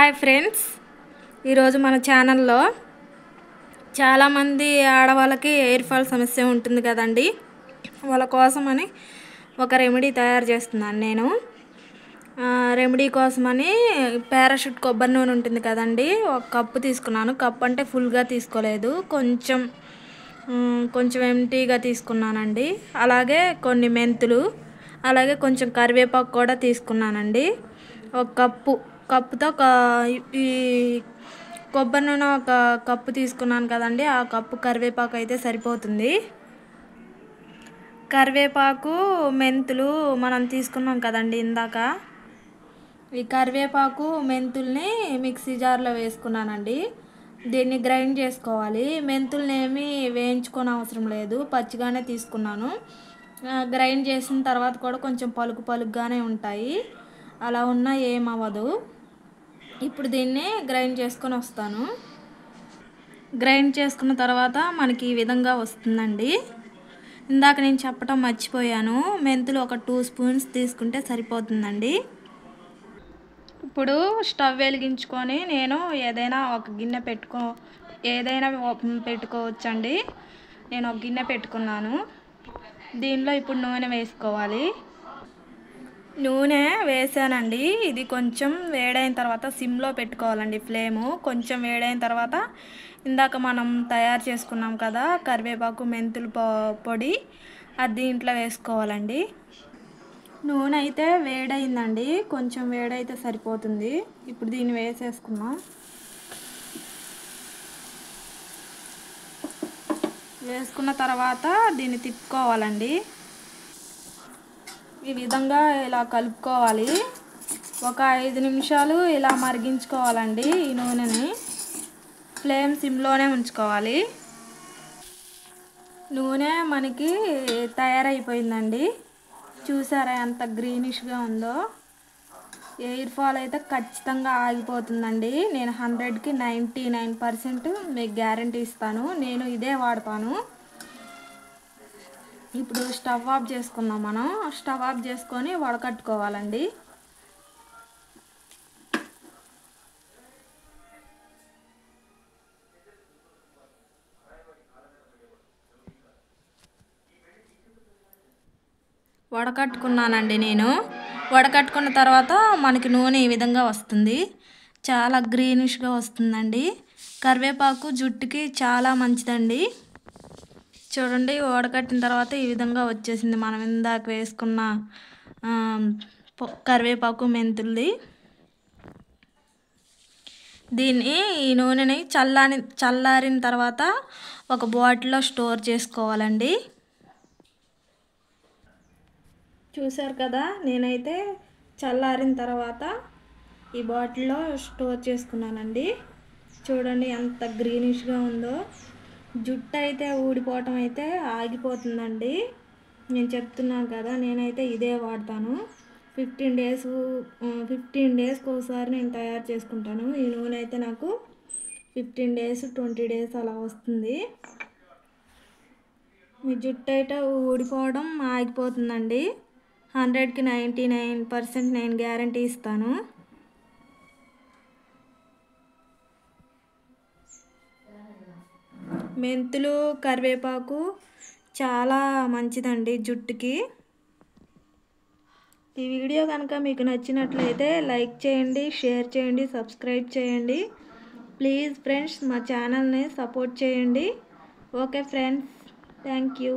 Hi friends, ఈరోజు మన ఛానల్లో చాలామంది ఆడవాళ్ళకి ఎయిర్ ఫాల్ సమస్య ఉంటుంది కదండి. వాళ్ళ కోసమని ఒక రెమెడీ తయారు చేస్తున్నాను నేను. రెమెడీ కోసమని పారాషూట్ కొబ్బరి నూనె ఉంటుంది కదండి, ఒక కప్పు తీసుకున్నాను. కప్పు అంటే ఫుల్గా తీసుకోలేదు, కొంచెం ఎంటీగా తీసుకున్నానండి. అలాగే కొన్ని మెంతులు, అలాగే కొంచెం కరివేపాకు కూడా తీసుకున్నానండి. ఒక కప్పుతో ఈ కొబ్బరి నూనె ఒక కప్పు తీసుకున్నాను కదండి, ఆ కప్పు కరివేపాకు అయితే సరిపోతుంది. కరివేపాకు మెంతులు మనం తీసుకున్నాం కదండి ఇందాక, ఈ కరివేపాకు మెంతుల్ని మిక్సీ జార్లో వేసుకున్నానండి. దీన్ని గ్రైండ్ చేసుకోవాలి. మెంతుల్ని ఏమీ వేయించుకోని అవసరం లేదు, పచ్చిగానే తీసుకున్నాను. గ్రైండ్ చేసిన తర్వాత కూడా కొంచెం పలుకుగానే ఉంటాయి, అలా ఉన్నా ఏమవ్వదు. ఇప్పుడు దీన్ని గ్రైండ్ చేసుకొని వస్తాను. గ్రైండ్ చేసుకున్న తర్వాత మనకి ఈ విధంగా వస్తుందండి. ఇందాక నేను చెప్పడం మర్చిపోయాను, మెంతులు ఒక 2 స్పూన్స్ తీసుకుంటే సరిపోతుందండి. ఇప్పుడు స్టవ్ వెలిగించుకొని నేను ఏదైనా ఒక గిన్నె పెట్టుకోవచ్చండి. నేను ఒక గిన్నె పెట్టుకున్నాను. దీనిలో ఇప్పుడు నూనె వేసుకోవాలి. నూనె వేసానండి. ఇది కొంచెం వేడైన తర్వాత సిమ్లో పెట్టుకోవాలండి ఫ్లేము. కొంచెం వేడైన తర్వాత ఇందాక మనం తయారు చేసుకున్నాం కదా కరివేపాకు మెంతులు పొడి, అది దీంట్లో వేసుకోవాలండి. నూనె అయితే వేడైందండి, కొంచెం వేడైతే సరిపోతుంది. ఇప్పుడు దీన్ని వేసేసుకున్నాం. వేసుకున్న తర్వాత దీన్ని తిప్పుకోవాలండి. ఈ విధంగా ఇలా కలుపుకోవాలి. ఒక 5 నిమిషాలు ఇలా మరిగించుకోవాలండి. ఈ నూనెని ఫ్లేమ్ సిమ్లోనే ఉంచుకోవాలి. నూనె మనకి తయారైపోయిందండి. చూసారా ఎంత గ్రీనిష్గా ఉందో. ఎయిర్ ఫాల్ అయితే ఖచ్చితంగా ఆగిపోతుందండి. నేను 100కి 99% మీకు గ్యారంటీ ఇస్తాను. నేను ఇదే వాడతాను. ఇప్పుడు స్టవ్ ఆఫ్ చేసుకున్నాం. మనం స్టవ్ ఆఫ్ చేసుకొని వడకట్టుకోవాలండి. వడకట్టుకున్నానండి నేను. వడకట్టుకున్న తర్వాత మనకి నూనె ఈ విధంగా వస్తుంది. చాలా గ్రీనిష్గా వస్తుందండి. కరివేపాకు జుట్టుకి చాలా మంచిదండి. చూడండి, వడకట్టిన తర్వాత ఈ విధంగా వచ్చేసింది మనం ఇందాక వేసుకున్న కరివేపాకు మెంతుల్ది. ఈ నూనెని చల్లారిన తర్వాత ఒక బాటిల్లో స్టోర్ చేసుకోవాలండి. చూసారు కదా, నేనైతే చల్లారిన తర్వాత ఈ బాటిల్లో స్టోర్ చేసుకున్నానండి. చూడండి ఎంత గ్రీనిష్గా ఉందో. జుట్టు అయితే ఊడిపోవటం అయితే ఆగిపోతుందండి. నేను చెప్తున్నాను కదా, నేనైతే ఇదే వాడతాను. 15 డేస్కి ఒకసారి నేను తయారు చేసుకుంటాను. ఈ నూనె అయితే నాకు 15 డేస్ 20 డేస్ అలా వస్తుంది. మీ జుట్టు అయితే ఊడిపోవడం ఆగిపోతుందండి. 100కి 99% నేను గ్యారంటీ ఇస్తాను. మెంతులు కరివేపాకు చాలా మంచిదండి జుట్టుకి. ఈ వీడియో కనుక మీకు నచ్చినట్లయితే లైక్ చేయండి, షేర్ చేయండి, సబ్స్క్రైబ్ చేయండి. ప్లీజ్ ఫ్రెండ్స్, మా ఛానల్ని సపోర్ట్ చేయండి. Okay friends, thank you.